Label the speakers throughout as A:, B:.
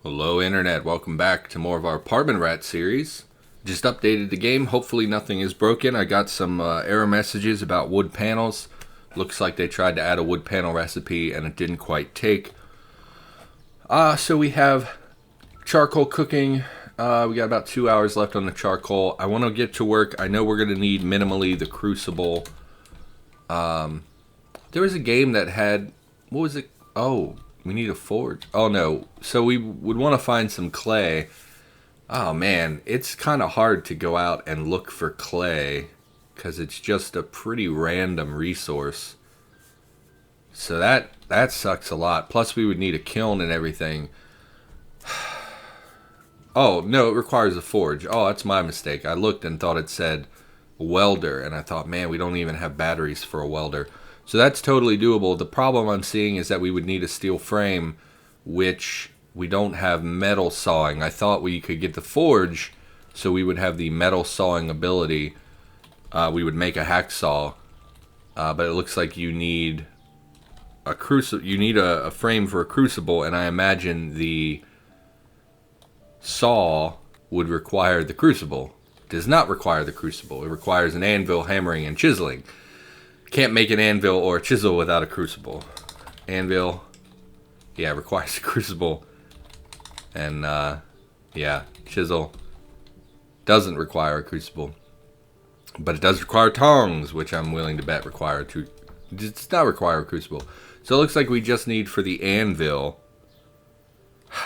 A: Hello Internet, welcome back to more of our Apartment Rat series. Just updated the game, hopefully nothing is broken. I got some error messages about wood panels. Looks like they tried to add a wood panel recipe and it didn't quite take. So we have charcoal cooking. We got about 2 hours left on the charcoal. I want to get to work. I know we're going to need minimally the crucible. There was a game that had, what was it? Oh, we need a forge. Oh no. So we would want to find some clay. Oh man, it's kind of hard to go out and look for clay because it's just a pretty random resource. So that sucks a lot. Plus we would need a kiln and everything. Oh, no, it requires a forge. Oh, that's my mistake. I looked and thought it said welder, and I thought, man, we don't even have batteries for a welder. So that's totally doable. The problem I'm seeing is that we would need a steel frame, which we don't have metal sawing. I thought we could get the forge, so we would have the metal sawing ability. We would make a hacksaw, but it looks like you need a crucible. You need a frame for a crucible, and I imagine the saw would require the crucible. It does not require the crucible. It requires an anvil, hammering, and chiseling. Can't make an anvil or a chisel without a crucible. Anvil, yeah, requires a crucible. And, yeah, chisel doesn't require a crucible. But it does require tongs, which I'm willing to bet does not require a crucible. So it looks like we just need for the anvil.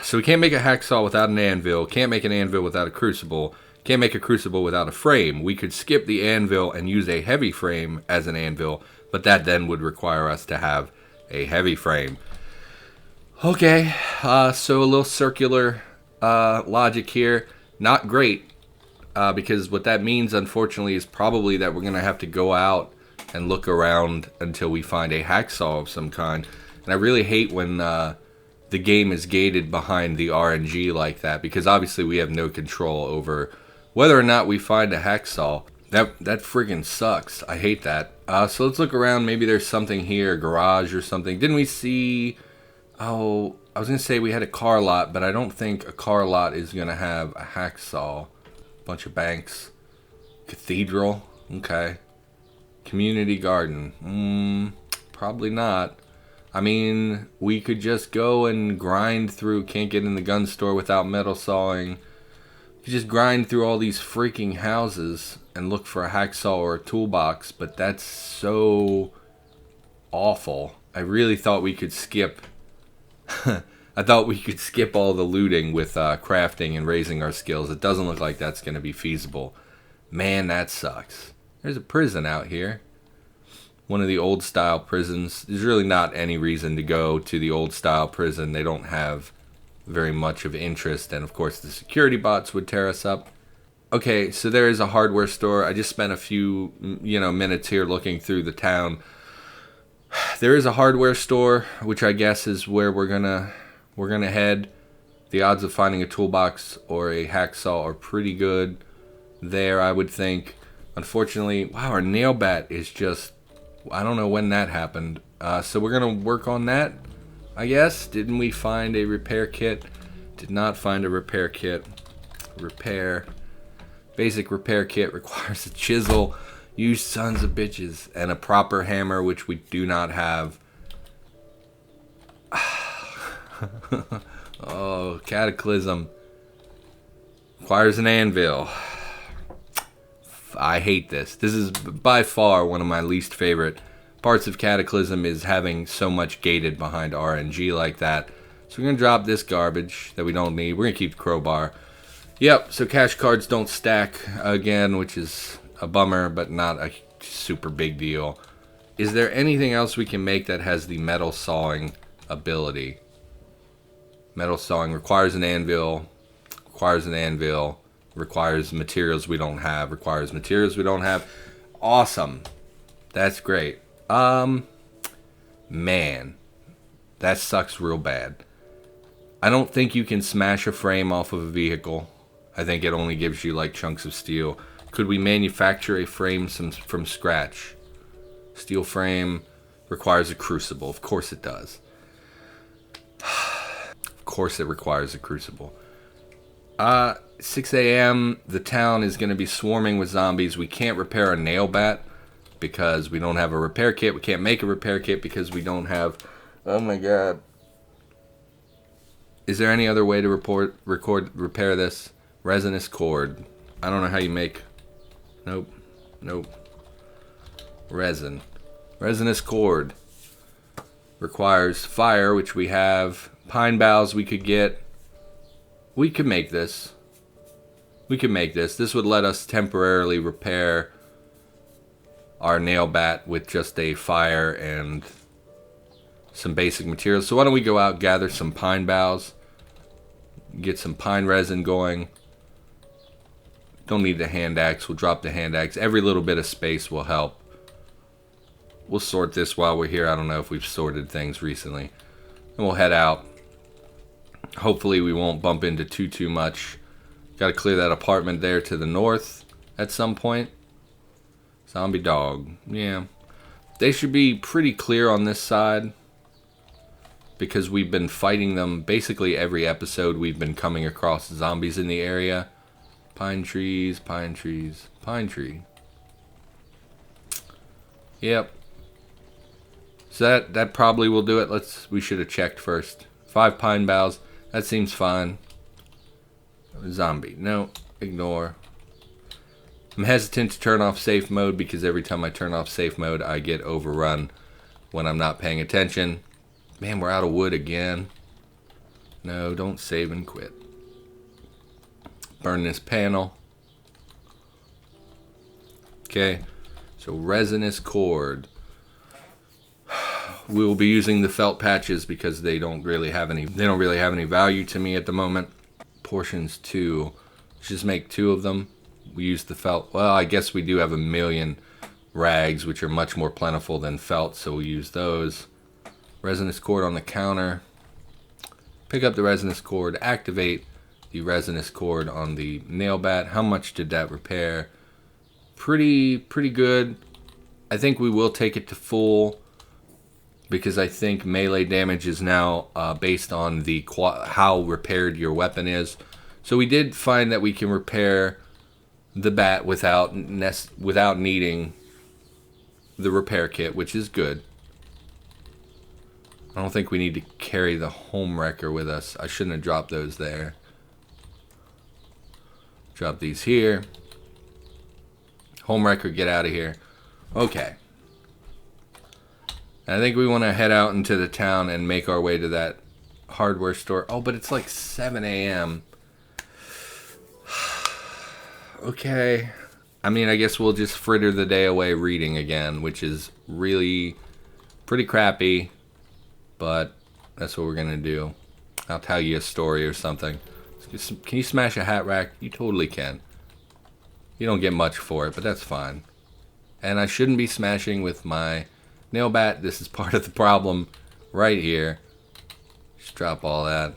A: So we can't make a hacksaw without an anvil. Can't make an anvil without a crucible. Can't make a crucible without a frame. We could skip the anvil and use a heavy frame as an anvil, but that then would require us to have a heavy frame. Okay, so a little circular logic here. Not great, because what that means, unfortunately, is probably that we're going to have to go out and look around until we find a hacksaw of some kind. And I really hate when the game is gated behind the RNG like that, because obviously we have no control over whether or not we find a hacksaw. That friggin' sucks. I hate that. So let's look around. Maybe there's something here, a garage or something. Didn't we see... Oh, I was going to say we had a car lot, but I don't think a car lot is going to have a hacksaw. Bunch of banks. Cathedral. Okay. Community garden. Probably not. I mean, we could just go and grind through. Can't get in the gun store without metal sawing. You could just grind through all these freaking houses and look for a hacksaw or a toolbox, but that's so awful. I really thought we could skip... I thought we could skip all the looting with crafting and raising our skills. It doesn't look like that's going to be feasible. Man, that sucks. There's a prison out here. One of the old style prisons. There's really not any reason to go to the old style prison. They don't have very much of interest, and of course the security bots would tear us up. Okay, so there is a hardware store. I just spent a few minutes here looking through the town. There is a hardware store, which I guess is where we're gonna head. The odds of finding a toolbox or a hacksaw are pretty good there, I would think. Unfortunately, wow, our nail bat is just... I don't know when that happened. So we're going to work on that, I guess. Didn't we find a repair kit? Did not find a repair kit. Repair. Basic repair kit requires a chisel. You sons of bitches. And a proper hammer, which we do not have. Oh, Cataclysm. Requires an anvil. I hate this. This is by far one of my least favorite parts of Cataclysm, is having so much gated behind RNG like that. So we're going to drop this garbage that we don't need. We're going to keep the crowbar. Yep, so cash cards don't stack again, which is a bummer, but not a super big deal. Is there anything else we can make that has the metal sawing ability? Metal sawing requires an anvil. Requires an anvil. Requires materials we don't have. Requires materials we don't have. Awesome. That's great. Man. That sucks real bad. I don't think you can smash a frame off of a vehicle. I think it only gives you like chunks of steel. Could we manufacture a frame from scratch? Steel frame requires a crucible. Of course it does. Of course it requires a crucible. 6 a.m. The town is going to be swarming with zombies. We can't repair a nail bat because we don't have a repair kit. We can't make a repair kit because we don't have... Oh my god. Is there any other way to repair this? Resinous cord. I don't know how you make... Nope. Resinous cord. Requires fire, which we have. Pine boughs we could get. We could make this. This would let us temporarily repair our nail bat with just a fire and some basic materials. So why don't we go out, gather some pine boughs, get some pine resin going. Don't need the hand axe. We'll drop the hand axe. Every little bit of space will help. We'll sort this while we're here. I don't know if we've sorted things recently. And we'll head out. Hopefully we won't bump into too much. Got to clear that apartment there to the north at some point. Zombie dog. Yeah. They should be pretty clear on this side, because we've been fighting them basically every episode. We've been coming across zombies in the area. Pine trees, pine trees, pine tree. Yep. So that probably will do it. We should have checked first. 5 pine boughs. That seems fine. Zombie. No. Ignore. I'm hesitant to turn off safe mode because every time I turn off safe mode, I get overrun when I'm not paying attention. Man, we're out of wood again. No, don't save and quit. Burn this panel. Okay. So resinous cord. We will be using the felt patches because they don't really have any value to me at the moment. Portions 2. Let's just make 2 of them. We use the felt. Well, I guess we do have 1,000,000 rags, which are much more plentiful than felt, so we'll use those. Resinous cord on the counter. Pick up the resinous cord. Activate the resinous cord on the nail bat. How much did that repair? Pretty good. I think we will take it to full, because I think melee damage is now based on the how repaired your weapon is. So we did find that we can repair the bat without needing the repair kit, which is good. I don't think we need to carry the home wrecker with us. I shouldn't have dropped those there. Drop these here. Home wrecker, get out of here. Okay. I think we want to head out into the town and make our way to that hardware store. Oh, but it's like 7 a.m. Okay. I mean, I guess we'll just fritter the day away reading again, which is really pretty crappy, but that's what we're going to do. I'll tell you a story or something. Can you smash a hat rack? You totally can. You don't get much for it, but that's fine. And I shouldn't be smashing with my nail bat. This is part of the problem right here. Just drop all that.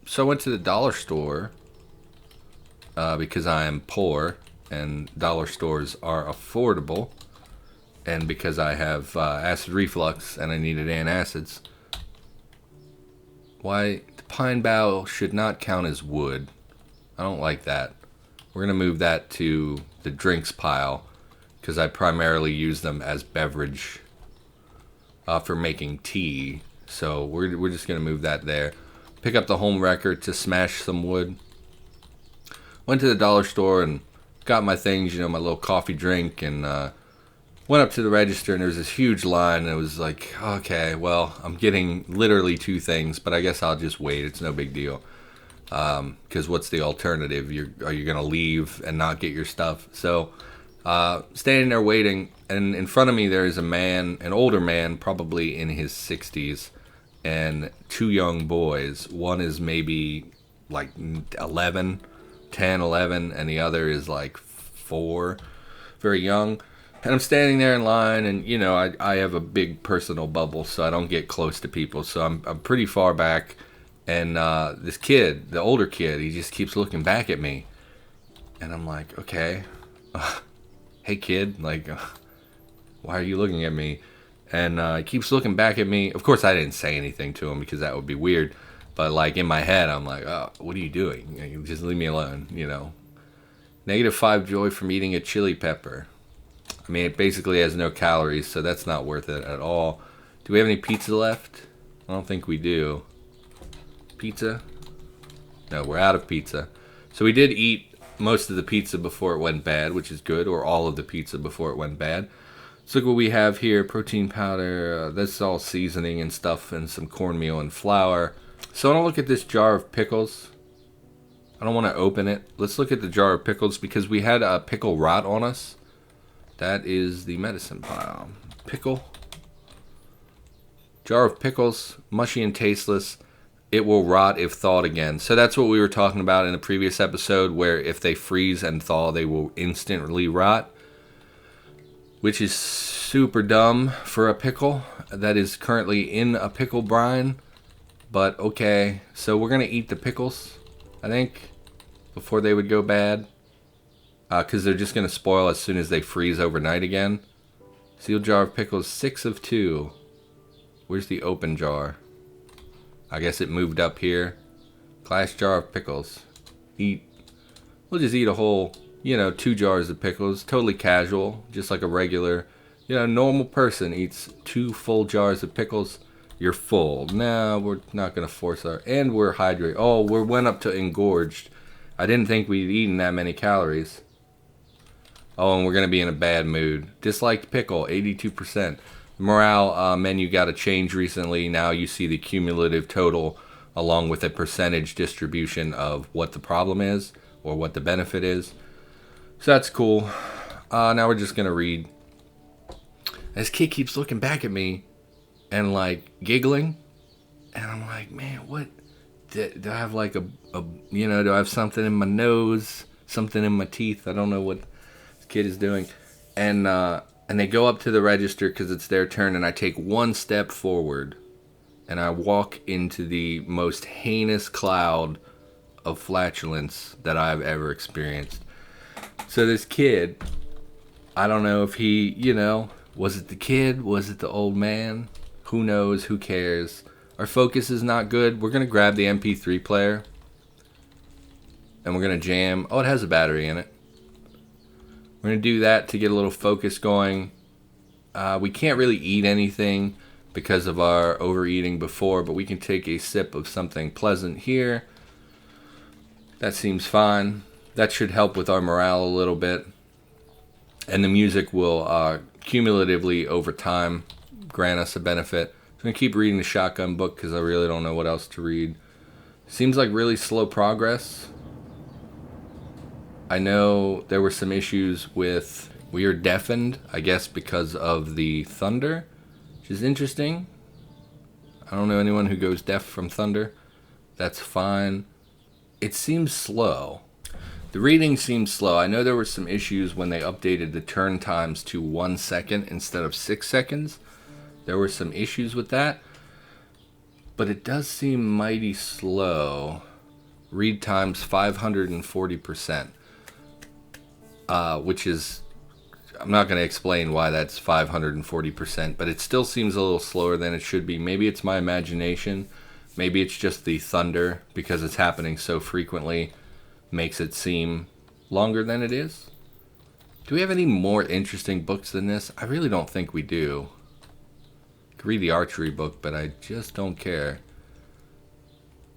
A: So I went to the dollar store because I am poor and dollar stores are affordable, and because I have acid reflux and I needed antacids. Why? The pine bough should not count as wood. I don't like that. We're going to move that to the drinks pile, because I primarily use them as beverage for making tea. So we're just going to move that there. Pick up the home wrecker to smash some wood. Went to the dollar store and got my things, my little coffee drink, and went up to the register, and there was this huge line, and it was like, okay, well, I'm getting literally 2 things, but I guess I'll just wait. It's no big deal. Because what's the alternative? Are you going to leave and not get your stuff? So standing there waiting, and in front of me there is a man, an older man, probably in his 60s, and 2 young boys. One is maybe like 11, and the other is like 4, very young. And I'm standing there in line, and I have a big personal bubble, so I don't get close to people, so I'm pretty far back. And this kid, the older kid, he just keeps looking back at me, and I'm like, okay, hey kid, like, why are you looking at me? And he keeps looking back at me. Of course, I didn't say anything to him because that would be weird. But, like, in my head, I'm like, oh, what are you doing? Just leave me alone, you know. -5 joy from eating a chili pepper. I mean, it basically has no calories, so that's not worth it at all. Do we have any pizza left? I don't think we do. Pizza? No, we're out of pizza. So we did eat most of the pizza before it went bad, which is good, or all of the pizza before it went bad. So look what we have here. Protein powder. That's all seasoning and stuff, and some cornmeal and flour. So I want to look at this jar of pickles. I don't want to open it. Let's look at the jar of pickles because we had a pickle rot on us. That is the medicine pile. Pickle. Jar of pickles, mushy and tasteless. It will rot if thawed again. So that's what we were talking about in the previous episode, where if they freeze and thaw, they will instantly rot. Which is super dumb for a pickle that is currently in a pickle brine. But okay, so we're going to eat the pickles, I think, before they would go bad. Because they're just going to spoil as soon as they freeze overnight again. Sealed jar of pickles, 6 of 2. Where's the open jar? I guess it moved up here. Glass jar of pickles. We'll just eat a whole, 2 jars of pickles. Totally casual, just like a regular, normal person eats 2 full jars of pickles. You're full. No, we're not going to force and we're hydrated. Oh, we went up to engorged. I didn't think we'd eaten that many calories. Oh, and we're going to be in a bad mood. Disliked pickle, 82%. Morale menu got a change recently. Now you see the cumulative total along with a percentage distribution of what the problem is or what the benefit is. So that's cool. Now we're just going to read. This kid keeps looking back at me and like giggling, and I'm like, man, what? Do I have like do I have something in my nose, something in my teeth? I don't know what this kid is doing. And they go up to the register because it's their turn, and I take 1 step forward, and I walk into the most heinous cloud of flatulence that I've ever experienced. So this kid, I don't know if he, was it the kid? Was it the old man? Who knows? Who cares? Our focus is not good. We're going to grab the MP3 player. And we're going to jam. Oh, it has a battery in it. We're going to do that to get a little focus going. We can't really eat anything because of our overeating before. But we can take a sip of something pleasant here. That seems fine. That should help with our morale a little bit. And the music will cumulatively over time grant us a benefit. I'm going to keep reading the shotgun book because I really don't know what else to read. Seems like really slow progress. I know there were some issues with... We are deafened, I guess, because of the thunder, which is interesting. I don't know anyone who goes deaf from thunder. That's fine. It seems slow. The reading seems slow. I know there were some issues when they updated the turn times to 1 second instead of 6 seconds. There were some issues with that. But it does seem mighty slow. Read times 540%. Which is... I'm not going to explain why that's 540%. But it still seems a little slower than it should be. Maybe it's my imagination. Maybe it's just the thunder. Because it's happening so frequently. Makes it seem longer than it is. Do we have any more interesting books than this? I really don't think we do. Read the archery book, but I just don't care.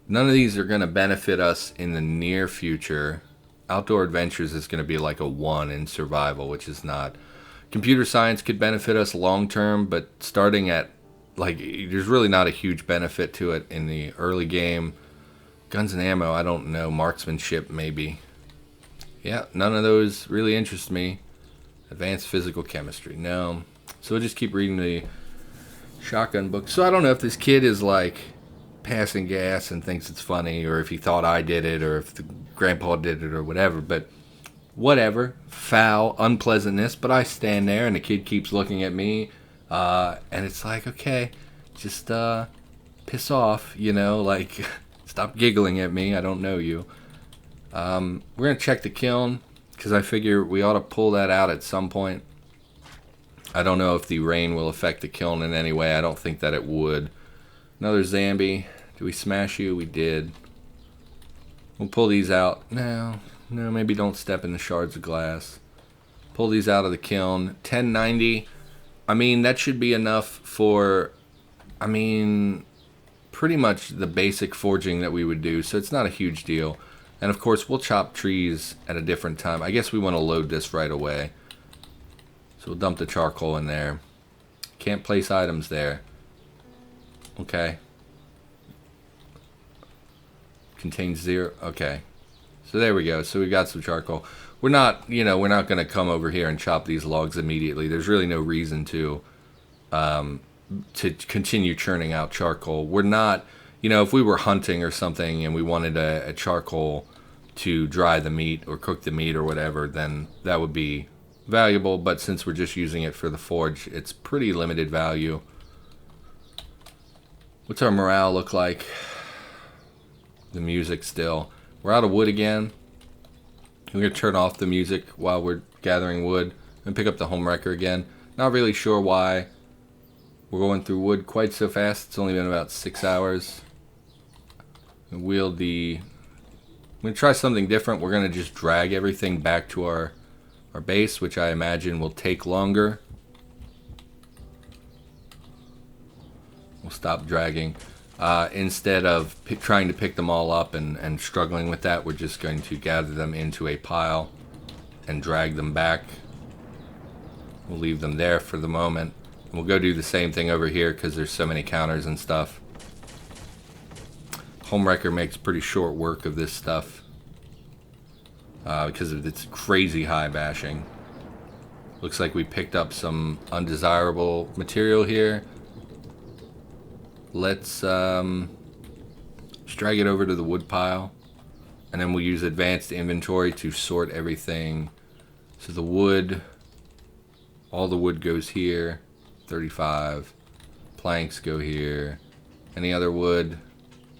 A: None of these are going to benefit us in the near future. Outdoor Adventures is going to be like a 1 in survival, which is not. Computer Science could benefit us long term, but starting at, there's really not a huge benefit to it in the early game. Guns and Ammo, I don't know. Marksmanship, maybe. Yeah, none of those really interest me. Advanced Physical Chemistry, no. So we'll just keep reading the shotgun book. So I don't know if this kid is like passing gas and thinks it's funny, or if he thought I did it, or if the grandpa did it, or whatever. But whatever. Foul unpleasantness. But I stand there and the kid keeps looking at me, and it's like, okay, just piss off, stop giggling at me. I don't know you. We're gonna check the kiln because I figure we ought to pull that out at some point. I don't know if the rain will affect the kiln in any way. I don't think that it would. Another zombie. Did we smash you? We did. We'll pull these out. No, maybe don't step in the shards of glass. Pull these out of the kiln. 1090. I mean, that should be enough for, I mean, pretty much the basic forging that we would do. So it's not a huge deal. And of course, we'll chop trees at a different time. I guess we want to load this right away. So we'll dump the charcoal in there. Can't place items there. Okay. Contains 0. Okay. So there we go. So we got some charcoal. We're not, we're not going to come over here and chop these logs immediately. There's really no reason to continue churning out charcoal. We're not, if we were hunting or something and we wanted a charcoal to dry the meat or cook the meat or whatever, then that would be valuable. But since we're just using it for the forge, it's pretty limited value. What's our morale look like? The music still. We're out of wood again. We're going to turn off the music while we're gathering wood and pick up the homewrecker again. Not really sure why we're going through wood quite so fast. It's only been about 6 hours. And I'm going to try something different. We're going to just drag everything back to our base, which I imagine will take longer. We'll stop dragging. Instead of trying to pick them all up and struggling with that, we're just going to gather them into a pile and drag them back. We'll leave them there for the moment. And we'll go do the same thing over here because there's so many counters and stuff. Homewrecker makes pretty short work of this stuff because of its crazy high bashing. Looks like we picked up some undesirable material here. Let's drag it over to the wood pile, and then we'll use advanced inventory to sort everything. So the wood, all the wood goes here, 35. Planks go here. Any other wood?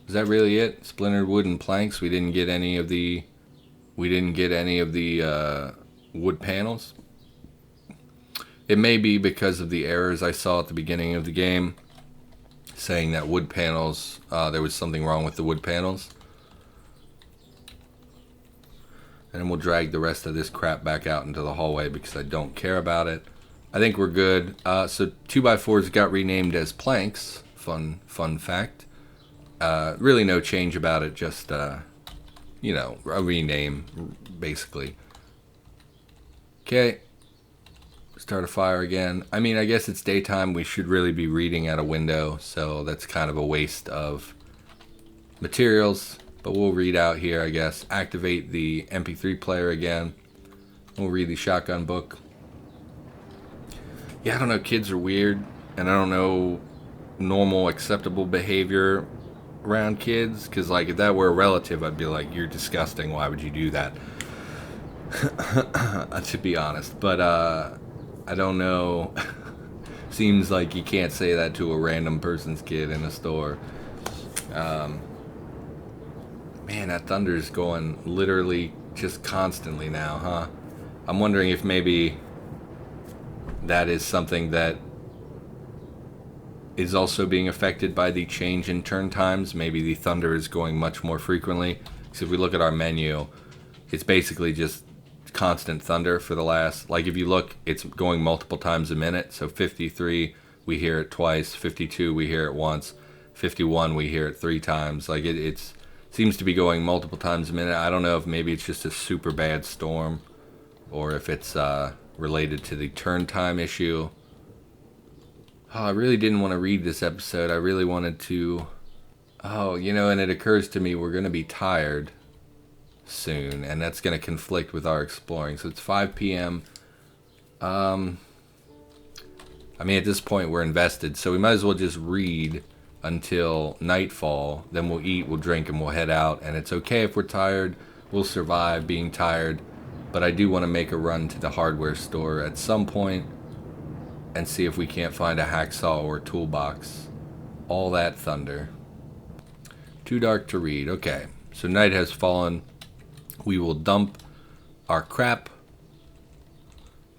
A: Is that really it? Splintered wood and planks. We didn't get any of the wood panels. It may be because of the errors I saw at the beginning of the game, saying that wood panels, there was something wrong with the wood panels. And then we'll drag the rest of this crap back out into the hallway because I don't care about it. I think we're good. So 2x4s got renamed as planks. Fun fact. Really no change about it, just, a rename, basically. Okay. Start a fire again. I mean, I guess it's daytime. We should really be reading at a window, so that's kind of a waste of materials. But we'll read out here, I guess. Activate the MP3 player again. We'll read the shotgun book. Yeah, I don't know. Kids are weird, and I don't know normal, acceptable behavior around kids. Because, like, if that were a relative, I'd be like, you're disgusting. Why would you do that? To be honest. But, I don't know. Seems like you can't say that to a random person's kid in a store. Man, that thunder's going literally just constantly now, huh? I'm wondering if maybe that is something that is also being affected by the change in turn times. Maybe the thunder is going much more frequently. So if we look at our menu, it's basically just constant thunder for the last, like if you look, it's going multiple times a minute. So 53 we hear it twice, 52 we hear it once, 51 we hear it 3 times. Like it seems to be going multiple times a minute. I don't know if maybe it's just a super bad storm or if it's related to the turn time issue. Oh, I really didn't want to read this episode. I really wanted to, and it occurs to me we're going to be tired soon, and that's going to conflict with our exploring. So it's 5 p.m. I mean, at this point we're invested, so we might as well just read until nightfall. Then we'll eat, we'll drink, and we'll head out. And it's okay if we're tired. We'll survive being tired. But I do want to make a run to the hardware store at some point and see if we can't find a hacksaw or a toolbox. All that thunder. Too dark to read. Okay, so night has fallen. We will dump our crap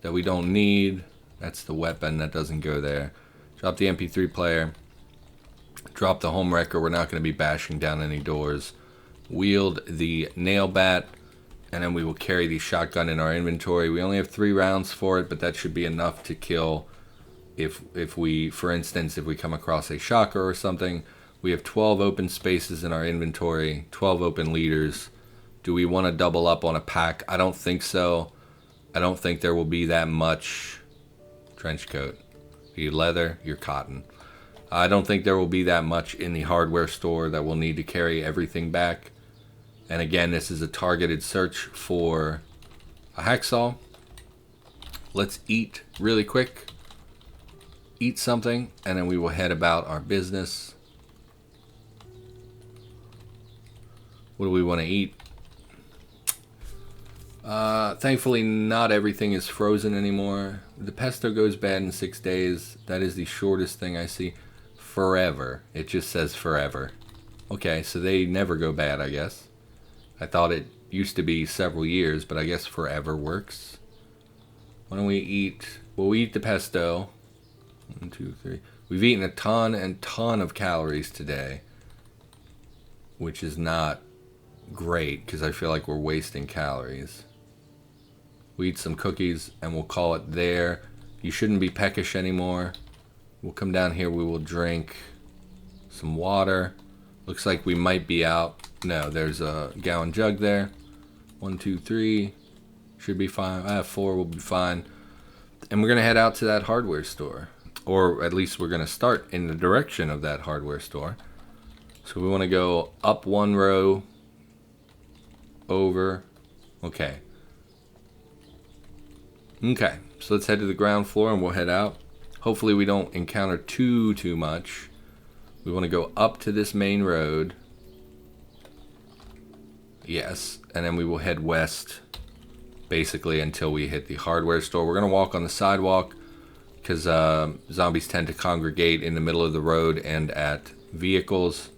A: that we don't need. That's the weapon. That doesn't go there. Drop the MP3 player. Drop the home wrecker. We're not going to be bashing down any doors. Wield the nail bat. And then we will carry the shotgun in our inventory. We only have 3 rounds for it, but that should be enough to kill if we, for instance, if we come across a shocker or something. We have 12 open spaces in our inventory, 12 open leaders. Do we want to double up on a pack? I don't think so. I don't think there will be that much. Trench coat. Your leather, your cotton. I don't think there will be that much in the hardware store that we'll need to carry everything back. And again, this is a targeted search for a hacksaw. Let's eat really quick. Eat something, and then we will head about our business. What do we want to eat? Thankfully, not everything is frozen anymore. The pesto goes bad in 6 days. That is the shortest thing I see. Forever. It just says forever. Okay, so they never go bad, I guess. I thought it used to be several years, but I guess forever works. Why don't we eat? Well, we eat the pesto. 1, 2, 3. We've eaten a ton and ton of calories today, which is not great because I feel like we're wasting calories. We eat some cookies and we'll call it there. You shouldn't be peckish anymore. We'll come down here. We will drink some water. Looks like we might be out. No, there's a gallon jug there. 1, 2, 3. Should be fine. I have 4. We'll be fine. And we're going to head out to that hardware store. Or at least we're going to start in the direction of that hardware store. So we want to go up 1 row. Over. Okay. Okay. So let's head to the ground floor and we'll head out. Hopefully we don't encounter too much. We want to go up to this main road. Yes. And then we will head west basically until we hit the hardware store. We're going to walk on the sidewalk because zombies tend to congregate in the middle of the road and at vehicles.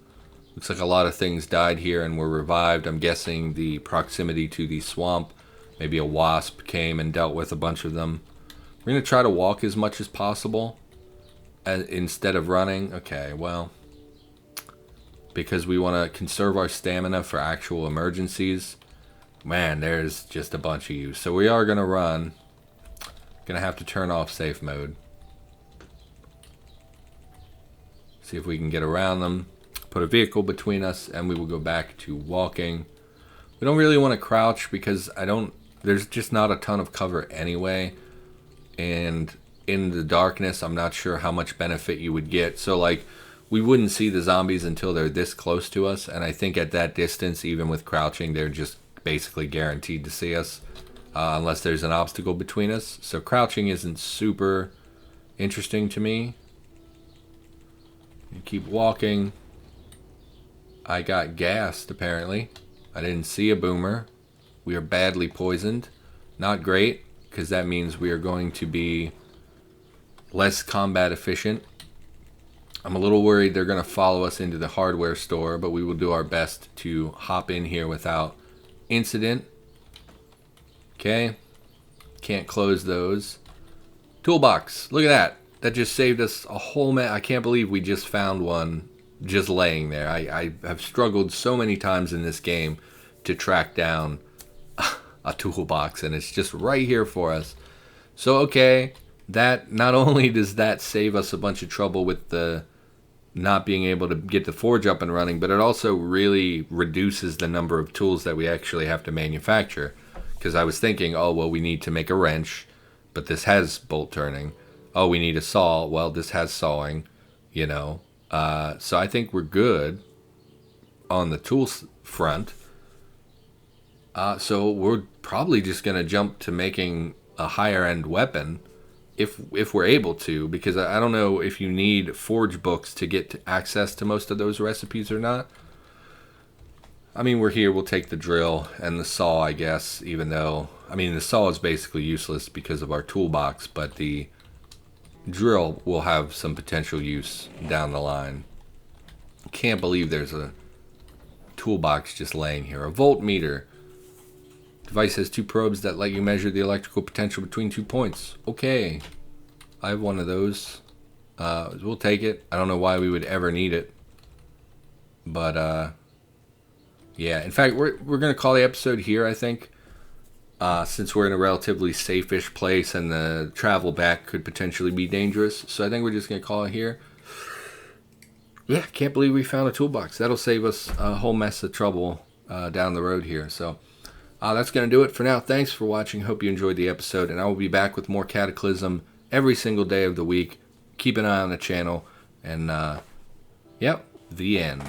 A: Looks like a lot of things died here and were revived. I'm guessing the proximity to the swamp. Maybe a wasp came and dealt with a bunch of them. We're going to try to walk as much as possible instead of running. Okay, well, because we want to conserve our stamina for actual emergencies. Man, there's just a bunch of you. So we are going to run. Going to have to turn off safe mode. See if we can get around them. Put a vehicle between us and we will go back to walking. We don't really want to crouch because there's just not a ton of cover anyway. And in the darkness, I'm not sure how much benefit you would get. So like, we wouldn't see the zombies until they're this close to us. And I think at that distance, even with crouching, they're just basically guaranteed to see us. Unless there's an obstacle between us. So crouching isn't super interesting to me. You keep walking. I got gassed, apparently. I didn't see a boomer. We are badly poisoned. Not great, because that means we are going to be less combat efficient. I'm a little worried they're going to follow us into the hardware store, but we will do our best to hop in here without incident. Okay. Can't close those. Toolbox. Look at that. That just saved us a whole I can't believe we just found one just laying there. I have struggled so many times in this game to track down a toolbox, and it's just right here for us. So, okay, that not only does that save us a bunch of trouble with the not being able to get the forge up and running, but it also really reduces the number of tools that we actually have to manufacture. Because I was thinking, oh, well, we need to make a wrench, but this has bolt turning. Oh, we need a saw. Well, this has sawing, you know. So I think we're good on the tools front. So we're probably just going to jump to making a higher end weapon if we're able to, because I don't know if you need forge books to get access to most of those recipes or not. I mean, we're here, we'll take the drill and the saw, I guess, even though, I mean, the saw is basically useless because of our toolbox, but the drill will have some potential use down the line. Can't believe there's a toolbox just laying here. A voltmeter. Device has 2 probes that let you measure the electrical potential between 2 points. Okay. I have one of those. We'll take it. I don't know why we would ever need it. But, yeah. In fact, we're going to call the episode here, I think. Since we're in a relatively safe-ish place and the travel back could potentially be dangerous. So I think we're just going to call it here. Yeah, can't believe we found a toolbox. That'll save us a whole mess of trouble down the road here. So that's going to do it for now. Thanks for watching. Hope you enjoyed the episode. And I will be back with more Cataclysm every single day of the week. Keep an eye on the channel. And, yep, the end.